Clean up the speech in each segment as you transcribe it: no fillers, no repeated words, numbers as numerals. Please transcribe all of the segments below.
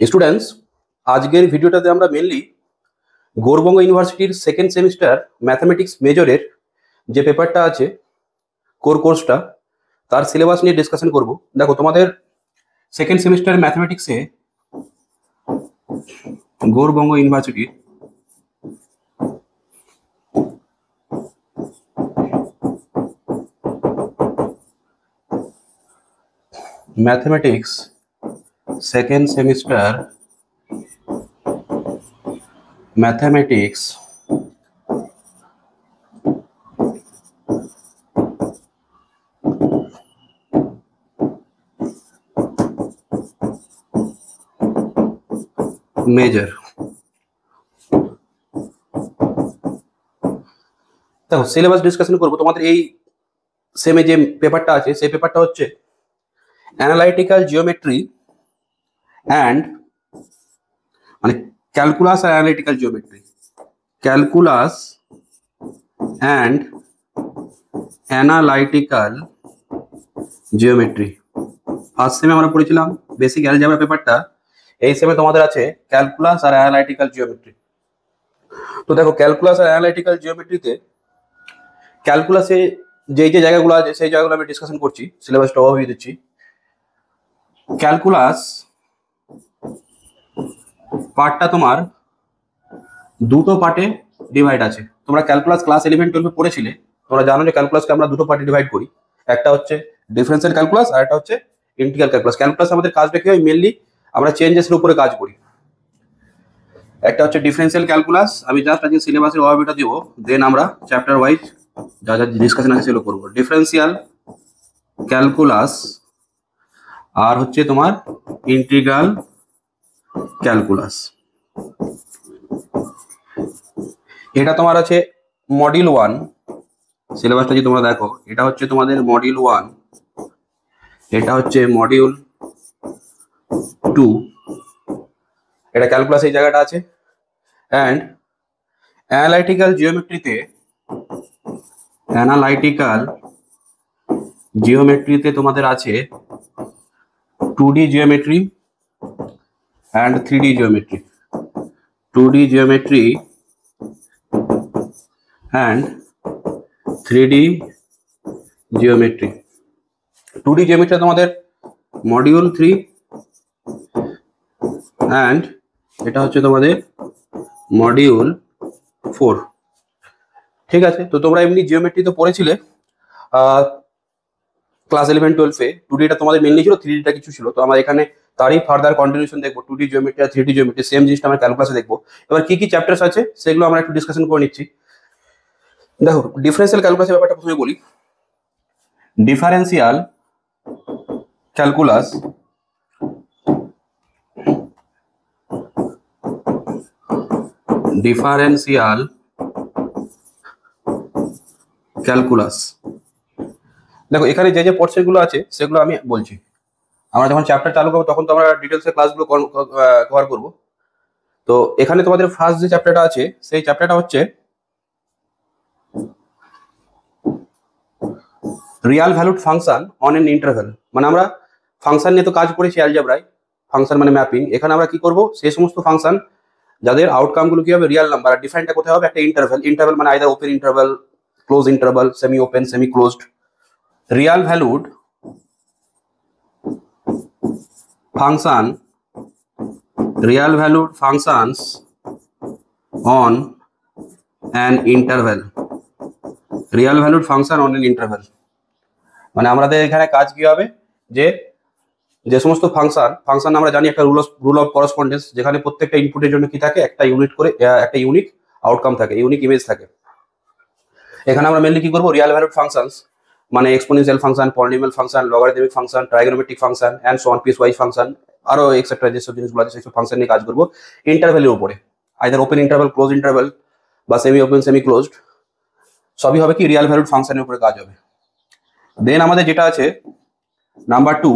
Students, আজকের ভিডিওটাতে আমরা মেনলি গৌড়বঙ্গ ইউনিভার্সিটির সেকেন্ড সেমিস্টার ম্যাথামেটিক্স মেজরের যে পেপারটা আছে কোর কোর্সটা তার সিলেবাস নিয়ে ডিসকাশন করব। দেখো, তোমাদের সেকেন্ড সেমিস্টার ম্যাথামেটিক্সে গৌড়বঙ্গ ইউনিভার্সিটির mathematics second semester mathematics major. দেখো, সিলেবাস ডিসকাশন করবো। তোমাদের এই সেমে যে পেপারটা আছে সেই পেপারটা হচ্ছে অ্যানালাইটিক্যাল জিওমেট্রি অ্যান্ড মানে ক্যালকুলাস আর analytical geometry, calculus and analytical geometry. First সেমে আমরা পড়েছিলাম বেসিক অ্যালজেব্রা পেপারটা, এই সেমে তোমাদের আছে ক্যালকুলাস আর অ্যানালাইটিক্যাল জিওমেট্রি। তো দেখো, ক্যালকুলাস আর অ্যানালাইটিক্যাল জিওমেট্রিতে ক্যালকুলাসে যে জায়গাগুলো আছে সেই জায়গাগুলো আমি ডিসকাশন করছি, সিলেবাসটা ওভারভিউ দিচ্ছি। ক্যালকুলাস পার্টটা তোমার দুটো পার্টে ডিভাইড আছে। তোমরা ক্যালকুলাস ক্লাস 11-12 পড়েছিলে, তোমরা জানো যে ক্যালকুলাসকে আমরা দুটো পার্টে ডিভাইড করি। একটা হচ্ছে ডিফারেন্সিয়াল ক্যালকুলাস আর একটা হচ্ছে ইন্টিগ্রাল ক্যালকুলাস। ক্যালকুলাস আমাদের কাজটা কি হয়, মেনলি আমরা চেঞ্জেসের উপরে কাজ করি। একটা হচ্ছে ডিফারেন্সিয়াল ক্যালকুলাস, আমি জাস্ট আজকে সিলেবাসের ওভারভিউটা দিব, দেন আমরা চ্যাপ্টার ওয়াইজ যা যা ডিসকাশন আছে সেগুলো করবো। ডিফারেন্সিয়াল ক্যালকুলাস আর হচ্ছে তোমার ইন্টিগ্রাল ক্যালকুলাস। এটা তোমার আছে মডিউল 1। সিলেবাসটা যদি তোমরা দেখো, এটা হচ্ছে তোমাদের মডিউল 1, এটা হচ্ছে মডিউল 2। এটা ক্যালকুলাস এই জায়গাটা আছে। অ্যান্ড অ্যানালাইটিক্যাল জিওমেট্রিতে তোমাদের আছে 2D geometry and 3D geometry, 2D geometry and 3D geometry. 2D geometry তোমাদের মডিউল 3 অ্যান্ড এটা হচ্ছে তোমাদের মডিউল 4। ঠিক আছে, তো তোমরা এমনি জিওমেট্রি তো পড়েছিলে ক্লাস 11-12-এ। 2Dটা তোমাদের মেনলি ছিল, 3Dটা কিছু ছিল। তো আমরা এখানে তারই ফার্দার কন্টিনিউশন দেখবো। 2D জিওমেট্রি আর 3D জিওমেট্রি সেম জিনিসটা আমরা ক্যালকুলাসে দেখবো। এবার কি কি চ্যাপ্টার্স আছে সেগুলো আমরা একটু ডিসকাশন করে নিচ্ছি। দেখো, ডিফারেন্সিয়াল ক্যালকুলাসের ব্যাপারটা প্রথমে বলি। ডিফারেন্সিয়াল ক্যালকুলাস দেখো, এখানে যে পোর্শনগুলো আছে সেগুলো আমি বলছি। আমরা যখন চ্যাপ্টার চালু করবো তখন তো আমরা ডিটেলসে ক্লাসগুলো কভার করবো। তো এখানে তোমাদের ফার্স্ট যে চ্যাপ্টারটা আছে সেই চ্যাপ্টারটা হচ্ছে Real valued function on an interval. মানে আমরা ফাংশন নিয়ে তো কাজ করেছি অ্যালজেব্রায়, ফাংশন মানে ম্যাপিং। এখানে আমরা কি করব, সেই সমস্ত ফাংশন যাদের আউটকামগুলো কি হবে রিয়াল নাম্বার, আর ডিফাইনটা কোথায় হবে, একটা ইন্টারভ্যাল মানে either open interval, close interval, semi open, semi closed. Real valued functions on an interval, Real valued function on an interval. মানে আমাদের এখানে কাজ কি হবে, যে সমস্ত ফাংশন আমরা জানি একটা রুল অফ করসপন্ডেন্স, যেখানে প্রত্যেকটা ইনপুটের জন্য কি থাকে, একটা ইউনিট করে একটা ইউনিক আউটকাম থাকে, ইউনিক ইমেজ থাকে। এখানে আমরা মেনলি কি করবো, রিয়াল ভ্যালুড ফাংশনস মানে exponential function, polynomial function, logarithmic function, trigonometric function and so on, piece wise function, আরো এক্সেট্রা যেসব জিনিসগুলো আছে সেসব ফাংশন নিয়ে কাজ করবো ইন্টারভ্যালের উপরে। Either open interval, close interval বা সেমি ওপেন, সেমি ক্লোজড, সবই হবে কি রিয়াল ভ্যালুড ফাংশনের উপরে কাজ হবে। দেন আমাদের যেটা আছে number 2,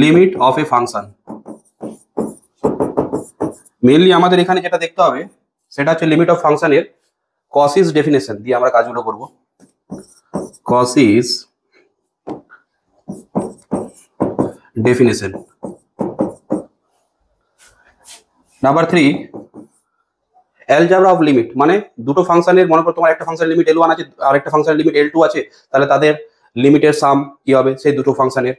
limit of A function. Mainly আমাদের এখানে যেটা দেখতে হবে সেটা হচ্ছে লিমিট অফ ফাংশনের কসিস ডেফিনেশন দিয়ে আমরা কাজগুলো করব। Cauchy's definition number 3 algebra of limit, মানে দুটো ফাংশনের, মনে করো তোমার একটা ফাংশনের লিমিট L1 আছে আর একটা ফাংশনের লিমিট L2 আছে, তাহলে তাদের লিমিটের সাম কি হবে, সেই দুটো ফাংশনের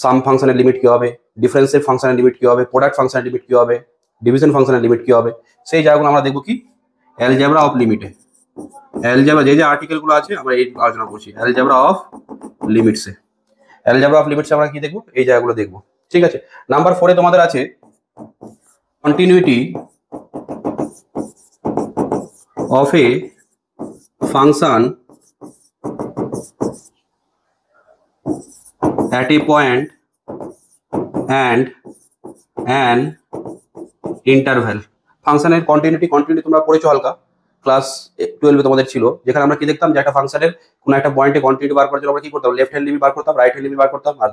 সাম ফাংশনের লিমিট কি হবে, ডিফারেন্সের ফাংশনের লিমিট কি হবে, প্রোডাক্ট ফাংশনের লিমিট কি হবে, ডিভিশন ফাংশনের লিমিট কি হবে, সেই জায়গাগুলো আমরা দেখবো কি অ্যালজেব্রা অফ লিমিটে। অ্যালজেব্রা যে আর্টিকেলগুলো আছে আমরা এই আলোচনা করছি অ্যালজেব্রা অফ লিমিটসে। অ্যালজেব্রা অফ লিমিটসে আমরা কি দেখবো, এই জায়গাগুলো দেখবো। ঠিক আছে, নাম্বার 4 তোমাদের আছে continuity of a function at a point and an interval। ফাংশনের কন্টিনিউটি তোমরা পড়েছো হালকা, ক্লাস 12 তোমাদের ছিল, যেখানে আমরা কি দেখতাম যে একটা ফাংশনের কোনো একটা পয়েন্টে কন্টিনিউটি বার করার জন্য আমরা কি করতাম, লেফট হ্যান্ড লিমিট বার করতাম, রাইট হ্যান্ড লিমিট বার করতাম, আর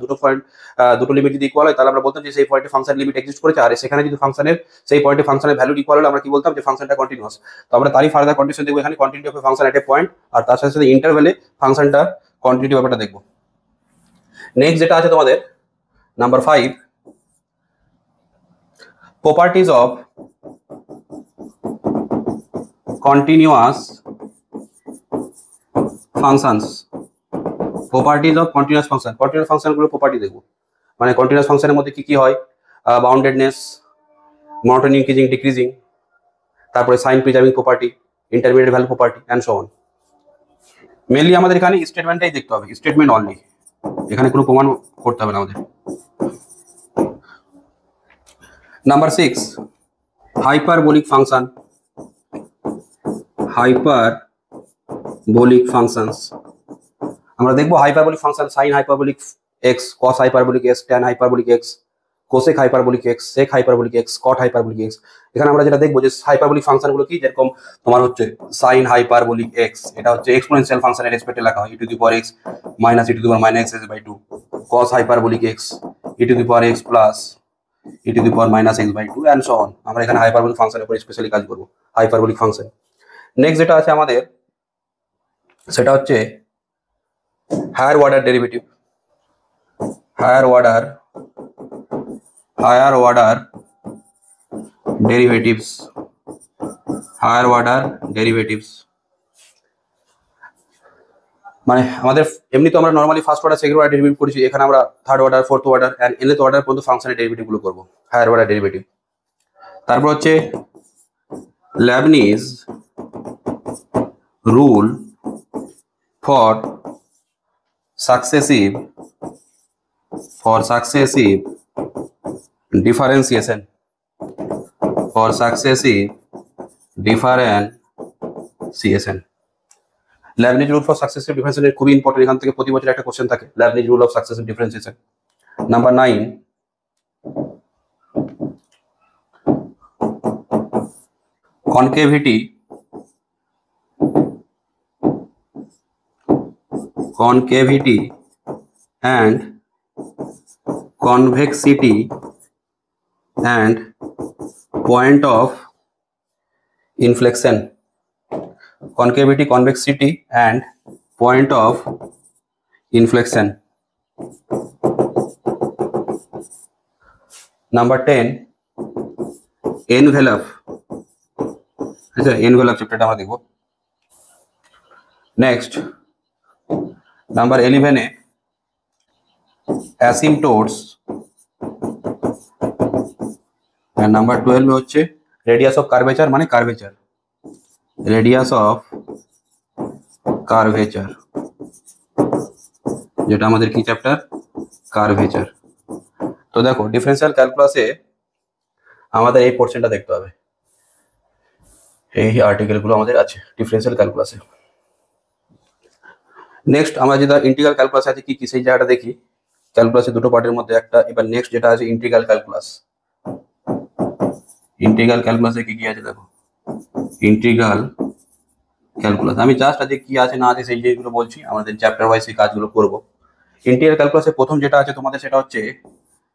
দুটো লিমিট যদি ইকুয়াল হয় তাহলে আমরা বলতাম যে সেই পয়েন্টে ফাংশন লিমিট এক্সিস্ট করেছে, আর সেখানে যদি ফাংশনের সেই পয়েন্টে ফাংশনের ভ্যালু ইকুয়াল হলে আমরা কি বলতাম যে ফাংশনটা কন্টিনিউয়াস। তো আমরা তারই ফার্দার কন্ডিশন দেখবো এখানে, continuity of function at a point, আর তার সাথে সাথে ইন্টারভ্যালে ফাংশনটা কন্টিনিউটি ব্যাপারটা দেখবো। নেক্সট যেটা আছে তোমাদের number 5 properties of continuous functions. Properties of continuous function, continuous ফাংশনগুলো প্রপার্টি দেখবো, মানে কন্টিনিউয়াস ফাংশনের মধ্যে কি কি হয়, বাউন্ডেডনেস, মনোটোনি ইনক্রিজিং ডিক্রিজিং, তারপরে sign preserving property, intermediate value property and so on. Mainly আমাদের এখানে স্টেটমেন্টটাই দেখতে হবে, স্টেটমেন্ট অনলি, এখানে কোনো প্রমাণ করতে হবে না আমাদের। Number 6 hyperbolic function. Hyperbolic functions আমরা দেখবো, hyperbolic function sine hyperbolic x, cos hyperbolic x, tan hyperbolic x, cosec hyperbolic x, sec hyperbolic x, cot hyperbolic x. এখানে আমরা যেটা দেখবো যে হাইপারবোলিক ফাংশনগুলো কি, যেরকম তোমার হচ্ছে সাইন হাইপারবোলিক এক্স, এটা হচ্ছে এক্সপোনেনশিয়াল ফাংশনের রেসপেক্টে লেখা হয়, e to the power x minus e to the power minus x by 2, cos hyperbolic x e to the power x plus e to the power minus x by 2 and so on. আমরা এখানে hyperbolic ফাংশনের উপর specially কাজ করব, hyperbolic function. Next যেটা আছে আমাদের সেটা হচ্ছে higher order derivative. Higher order derivatives, higher order derivatives মানে আমাদের এমনি তো আমরা normally first order second order derivative করেছি, এখানে আমরা third order fourth order and nth order পর্যন্ত ফাংশনের ডেরিভেটিভ গুলো করব, হায়ার অর্ডার ডেরিভেটিভ। তারপর হচ্ছে Leibniz rule for successive differentiation, Leibniz rule for successive differentiation খুবই ইম্পর্টেন্ট, এখান থেকে প্রতি বছর একটা কোশ্চেন থাকে, Leibniz rule of successive differentiation. Number 9 concavity and convexity and point of inflection, concavity, convexity and point of inflection। Number 10 envelope, আচ্ছা envelope চ্যাপ্টারটা আমরা দেখব। নেক্সট নাম্বার 11 এ অ্যাসিম্পটোটস, আর নাম্বার 12 এ হচ্ছে রেডিয়াস অফ কার্ভেচার, মানে কার্ভেচার, রেডিয়াস অফ কার্ভেচার, যেটা আমাদের কি chapter, curvature. তো দেখো ডিফারেন্সিয়াল ক্যালকুলাসে আমাদের এই পোর্শনটা দেখতে হবে, এই আর্টিকেলগুলো আমাদের আছে ডিফারেন্সিয়াল ক্যালকুলাসে। নেক্সট আমরা যেটা ইন্টিগ্রাল ক্যালকুলাস আছে কি কি সেই জায়গাটা দেখি। ক্যালকুলাসে দুটো পার্টের মধ্যে একটা, এবার নেক্সট যেটা আছে ইন্টিগ্রাল ক্যালকুলাস। ইন্টিগ্রাল ক্যালকুলাসে কি কি আছে দেখো, ইন্টিগ্রাল ক্যালকুলাস আমি জাস্ট আজকে কি আছে না আছে সেই যেগুলো বলছি, আমাদের চ্যাপ্টার ওয়াইজ সেই কাজগুলো করব। ইন্টিগ্রাল ক্যালকুলাসে প্রথম যেটা আছে তোমাদের সেটা হচ্ছে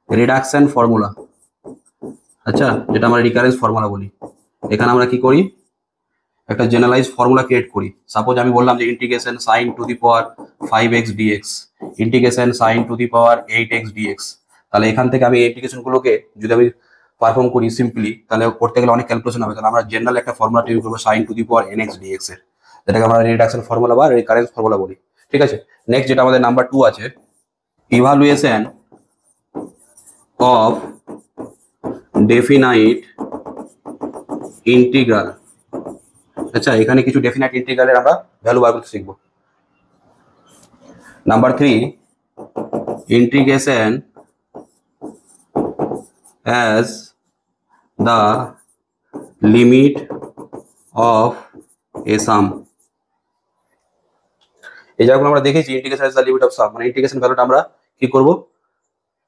রিডাকশন ফর্মুলা, আচ্ছা যেটা আমরা রিকারেন্স ফর্মুলা বলি। এখানে আমরা কি করি, একটা জেনারেলাইজ ফর্মুলা ক্রিয়েট করি। সাপোজ আমি বললাম যে integration sign two the power 5x dx, integration sign two the power 8x dx, তাহলে এখান থেকে আমি এই ইন্টিগ্রেশন গুলোকে যদি আমি পারফর্ম করি সিম্পলি, তাহলে করতে গেলে অনেক ক্যালকুলেশন হবে। তাহলে আমরা জেনারেল একটা ফর্মুলা তৈরি করবো sin two the power nx dx এর, যেটাকে আমরা রিডাকশন ফর্মুলা বা রিকারেন্স ফর্মুলা বলি। ঠিক আছে, নেক্সট যেটা আমাদের নাম্বার 2 আছে, ইভালুয়েশন অফ ডেফিনাইট ইন্টিগ্রাল। আচ্ছা, এখানে কিছু ডেফিনাইট ইন্টিগ্রালের আমরা ভ্যালু বার করতে শিখবো। Number 3, integration as the limit of a sum। এই জায়গাগুলো আমরা দেখেছি, integration as the limit of sum মানে ইন্টিগ্রেশন ভ্যালুটা আমরা কি করব,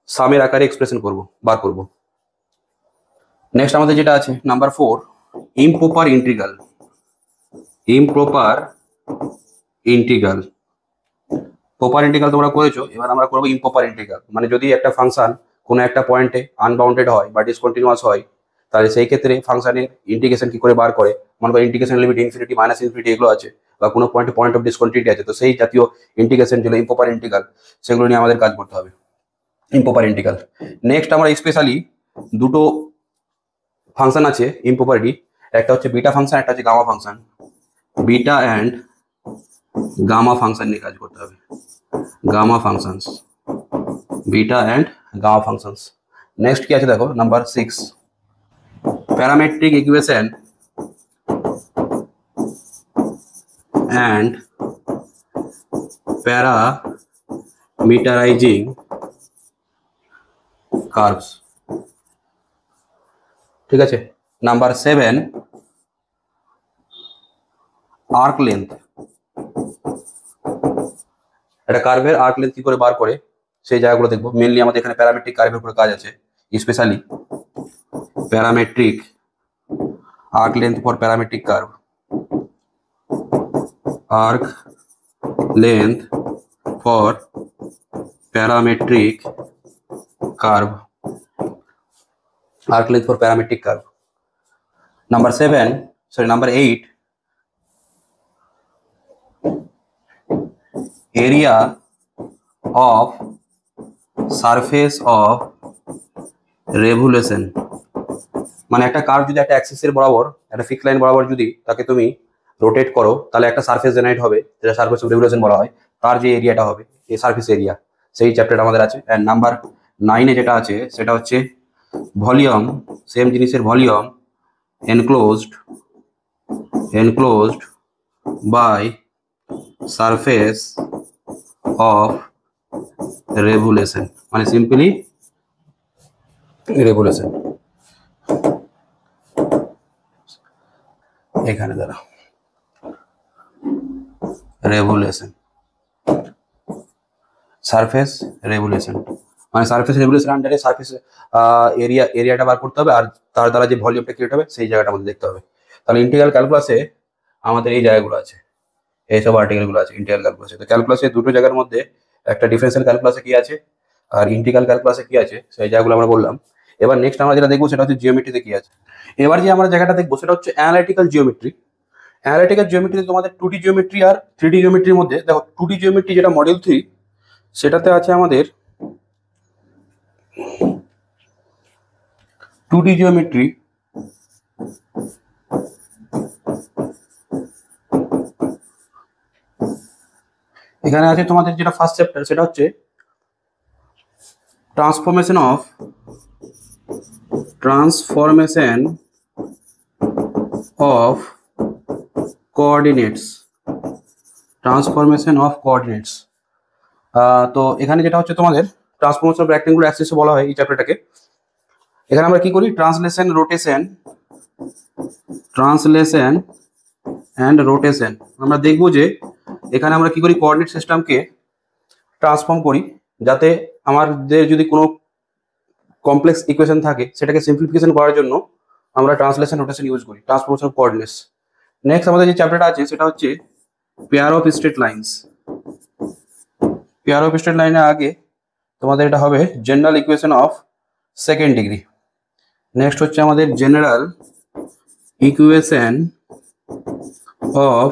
সামের আকারে এক্সপ্রেশন করব, বার করব। নেক্সট আমাদের যেটা আছে number 4, improper integral. Improper integral, proper integral তোমরা করেছো, এবার আমরা করবো ইমপ্রপার ইন্টিগ্রাল। মানে যদি একটা ফাংশন কোনো একটা পয়েন্টে আনবাউন্ডেড হয় বা ডিসকন্টিনিউয়াস হয়, তাহলে সেই ক্ষেত্রে ফাংশনের ইন্টিগ্রেশন কি করে বার করে, মনে করো integration limit infinity minus infinity এগুলো আছে, বা কোনো পয়েন্টে পয়েন্ট অফ ডিসকন্টিনিউটি আছে, তো সেই জাতীয় ইন্টিগ্রেশন যেগুলো ইমপ্রপার ইন্টিগ্রাল, সেগুলো নিয়ে আমাদের কাজ করতে হবে, ইমপ্রপার ইন্টিগ্রাল। নেক্সট আমরা স্পেশালি দুটো ফাংশন আছে ইমপ্রপারিটি, একটা হচ্ছে বিটা ফাংশন, একটা হচ্ছে gamma function. Beta and gamma function নিয়ে কাজ করতে হবে, gamma functions, beta and gamma functions. Next কি আছে দেখো, number 6, parametric equation and parameterizing curves. ঠিক আছে, নাম্বার 7, আর্ক লেন্থ। একটা কার্ভের আর্ক লেন্থ কি করে বার করে সেই জায়গাগুলো দেখবো। মেনলি আমাদের এখানে প্যারামেট্রিক কার্ভের উপরে কাজ আছে, specially parametric arc length for parametric curve, arc length for parametric curve, arc length for parametric curve. Number 8, area of surface of revolution। মানে একটা কার্ভ যদি একটা অ্যাক্সিসের বরাবর, একটা ফিক্স লাইন বরাবর যদি তাকে তুমি রোটেট করো, তাহলে একটা সারফেস জেনারেট হবে, যেটা সারফেস অফ রেভুলেশন বলা হয়। তার যে এরিয়াটা হবে, এই সারফেস এরিয়া, সেই চ্যাপ্টারটা আমাদের আছে। অ্যান্ড নাম্বার 9 যেটা আছে সেটা হচ্ছে ভলিউম, সেম জিনিসের volume enclosed by surface of revolution, মানে সিম্পলি রেভুলেশন। এখানে দাঁড়া, রেভুলেশন, সারফেস রেভুলেশন, মানে সারফেস রেভুলেশন আন্ডারে সারফেস এরিয়াটা বার করতে হবে, আর তার দ্বারা যে ভলিউমটা ক্রিয়েট হবে সেই জায়গাটা আমাদের দেখতে হবে। তাহলে ইন্টিগ্রাল ক্যালকুলাসে আমাদের এই জায়গাগুলো আছে, এইসব আর্টিকেলগুলো আছে ইন্টিগ্রাল ক্যালকুলাসে। তো ক্যালকুলাসে দুটো জায়গার মধ্যে একটা ডিফারেন্সিয়াল ক্যালকুলাসে কি আছে আর ইন্টিগ্রাল ক্যালকুলাসে কি আছে, সেই জায়গাগুলো আমরা বললাম। এবার নেক্সট আমরা যেটা দেখবো সেটা হচ্ছে জিওমেট্রিতে কি আছে। এবার যে আমরা জায়গাটা দেখবো সেটা হচ্ছে অ্যানালাইটিক্যাল জিওমেট্রি। অ্যানালাইটিক্যাল জিওমেট্রিতে তোমাদের 2D জিওমেট্রি আর 3D জিওমেট্রির মধ্যে দেখো, 2D জিওমেট্রি যেটা মডেল 3, সেটাতে আছে আমাদের 2D জিওমেট্রি, এখানে আছে তোমাদের যেটা ফার্স্ট চ্যাপ্টার, সেটা হচ্ছে ট্রান্সফরমেশন অফ কোঅর্ডিনেটস, তো এখানে যেটা হচ্ছে তোমাদের ট্রান্সফরমেশন অফ রেক্টেঙ্গুলার অ্যাক্সিস বলা হয় এই চ্যাপ্টারটাকে। এখানে আমরা কি করি, ট্রান্সলেশন অ্যান্ড রোটেশন। আমরা দেখবো যে এখানে আমরা কি করি, কোঅর্ডিনেট সিস্টেমকে ট্রান্সফর্ম করি, যাতে আমাদের যদি কোনো কমপ্লেক্স ইকুয়েশন থাকে সেটাকে সিম্পলিফিকেশন করার জন্য আমরা ট্রান্সলেশন রোটেশন ইউজ করি, ট্রান্সফরমেশন অফ কোঅর্ডিনেটস। নেক্সট আমাদের যে চ্যাপ্টারটা আছে সেটা হচ্ছে pair of straight lines. Pair of straight লাইনের আগে তোমাদের এটা হবে general equation of second degree. Next হচ্ছে আমাদের general equation of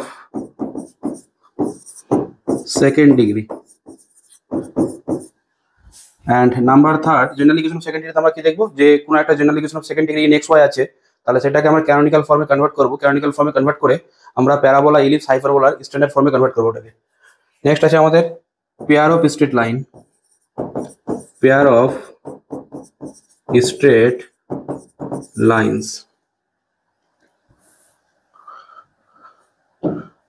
second degree. And number third, general equation of second degree আমরা কি দেখবো, যে কোনো একটা general equation of second degree in x y আছে, তাহলে সেটাকে আমরা ক্যানোনিক্যাল ফর্মে কনভার্ট করবো, ক্যানোনিক্যাল ফর্মে কনভার্ট করে আমরা প্যারাবোলা, ইলিপস, হাইপারবোলার স্ট্যান্ডার্ড ফর্মে কনভার্ট করবো ওটাকে। নেক্সট আছে আমাদের pair of straight line, pair of straight lines.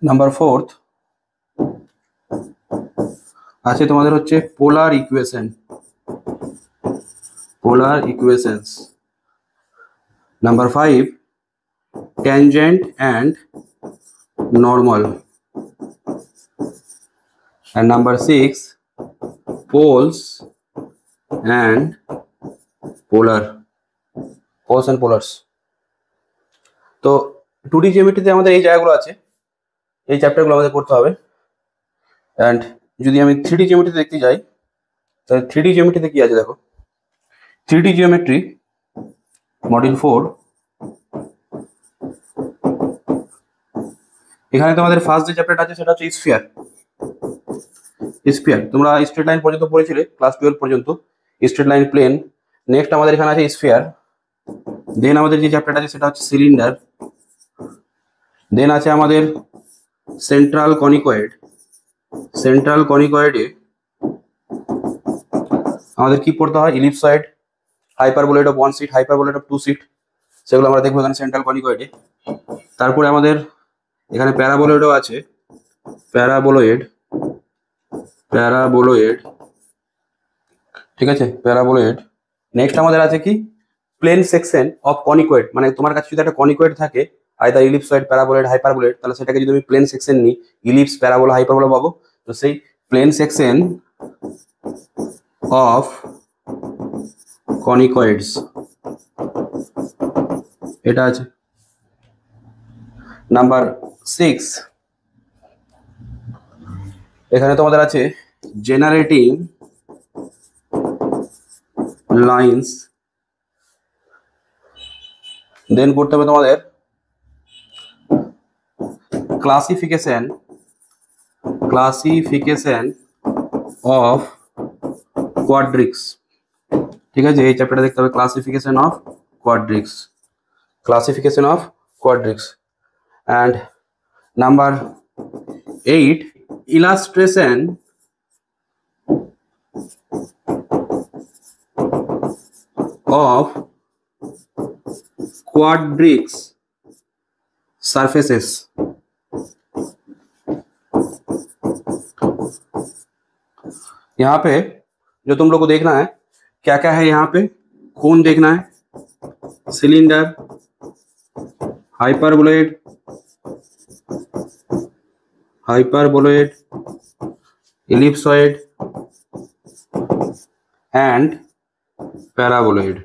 Number fourth আছে তোমাদের হচ্ছে polar equation, polar equations. Number five tangent and normal, and number six poles and polar, poles and polars। তো 2D জিওমেট্রিতে আমাদের এই জায়গাগুলো আছে, এই চ্যাপ্টারগুলো আমাদের পড়তে হবে। অ্যান্ড যদি আমি 3D জিওমেট্রিতে দেখতে যাই, তাহলে 3D জিওমেট্রিতে কি আছে দেখো, 3D জিওমেট্রি মডিউল 4, এখানে তোমাদের ফার্স্ট যে চ্যাপ্টারটা আছে সেটা হচ্ছে স্ফিয়ার। স্ফিয়ার তোমরা স্ট্রেট লাইন পর্যন্ত পড়েছিলে ক্লাস 12 পর্যন্ত, স্ট্রেট লাইন, প্লেন। নেক্সট আমাদের এখানে আছে স্ফিয়ার। দেন আমাদের যে চ্যাপ্টারটা আছে সেটা হচ্ছে সিলিন্ডার। দেন আছে আমাদের সেন্ট্রাল কনিকয়েড। সেন্ট্রাল কনিকয়েডে আমাদের কি পড়তে হয়, ইলিপসয়েড, হাইপারবোলয়েড অফ 1 সিট, হাইপারবোলয়েড অফ 2 সিট, সেগুলো আমরা দেখবো এখানে সেন্ট্রাল কনিকয়েডে। তারপরে আমাদের এখানে প্যারাবোলয়েডও আছে, প্যারাবোলয়েড, প্যারাবোলয়েড, ঠিক আছে, প্যারাবোলয়েড। নেক্সট আমাদের আছে কি, প্লেন সেকশন অফ কনিকয়েড, মানে তোমার কাছে যদি একটা কনিকয়েড থাকে, আইদার ইলিপসয়েড, প্যারাবোলয়েড, হাইপারবোলয়েড, তাহলে সেটাকে যদি আমি প্লেন সেকশন নিই, ইলিপস, প্যারাবোলা, হাইপারবোলা পাবো। তো সেই প্লেন সেকশন অফ কনিকয়েডস এটা আছে। নাম্বার 6 এখানে তোমাদের আছে জেনারেটিং লাইন্স। দেন করতে হবে তোমাদের ক্লাসিফিকেশন, ক্লাসিফিকেশন অফ কোয়াড্রিক্স, ঠিক আছে, এই চ্যাপ্টারটা দেখতে হবে, classification of quadrics, classification of quadrics. And number 8 illustration of quadrics surfaces। यहाँ पे जो तुम लोग को देखना है क्या क्या है, यहाँ पे कोन देखना है, cylinder, hyperboloid, hyperboloid, ellipsoid and paraboloid.